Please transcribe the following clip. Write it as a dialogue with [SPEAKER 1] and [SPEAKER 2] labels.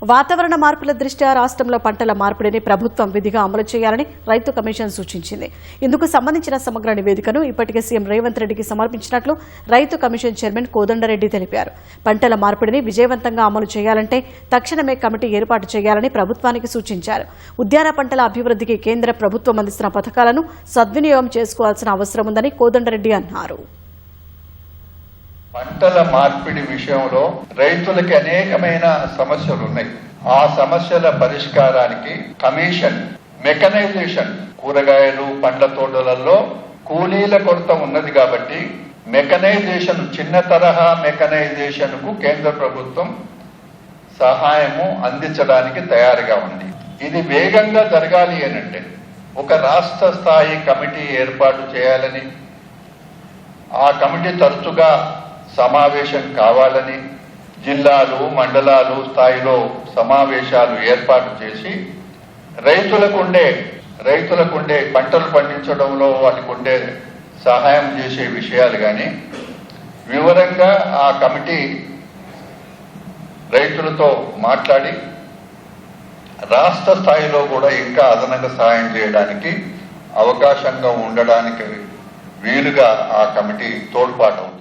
[SPEAKER 1] వాతావరణ మార్పుల దృష్ట్యా రాష్ట్రంలో పంటల మార్పిడిని ప్రభుత్వం విధిగా అమలు చేయాలని రైతు కమిషన్ సూచించింది. ఇందుకు సంబంధించిన సమగ్ర నివేదికను ఇప్పటికే సీఎం రేవంత్ రెడ్డికి సమర్పించినట్లు రైతు కమిషన్ చైర్మన్ కోదండరెడ్డి తెలిపారు. పంటల మార్పిడిని విజయవంతంగా అమలు చేయాలంటే తక్షణమే కమిటీ ఏర్పాటు చేయాలని ప్రభుత్వానికి సూచించారు. ఉద్యాన పంటల అభివృద్ధికి కేంద్ర ప్రభుత్వం అందిస్తున్న పథకాలను సద్వినియోగం చేసుకోవాల్సిన అవసరం ఉందని కోదండరెడ్డి అన్నారు.
[SPEAKER 2] పంటల మార్పిడి విషయంలో రైతులకి అనేకమైన సమస్యలు ఉన్నాయి. ఆ సమస్యల పరిష్కారానికి కమిషన్ మెకనైజేషన్, కూరగాయలు పండ్ల తోటలలో కూలీల కొరత ఉన్నది కాబట్టి మెకనైజేషన్, చిన్న తరహా మెకనైజేషన్ కు కేంద్ర ప్రభుత్వం సహాయము అందించడానికి తయారుగా ఉంది. ఇది వేగంగా జరగాలి అనంటే ఒక రాష్ట్ర స్థాయి కమిటీ ఏర్పాటు చేయాలని, ఆ కమిటీ తరచుగా సమావేశం కావాలని, జిల్లాలు మండలాలు స్థాయిలో సమావేశాలు ఏర్పాటు చేసి రైతులకుండే పంటలు పండించడంలో వాళ్ళకు ఉండే సహాయం చేసే విషయాలు కానీ వివరంగా ఆ కమిటీ రైతులతో మాట్లాడి రాష్ట్ర స్థాయిలో కూడా ఇంకా అదనంగా సహాయం చేయడానికి అవకాశంగా ఉండడానికి వీలుగా ఆ కమిటీ తోడ్పాటు అవుతుంది.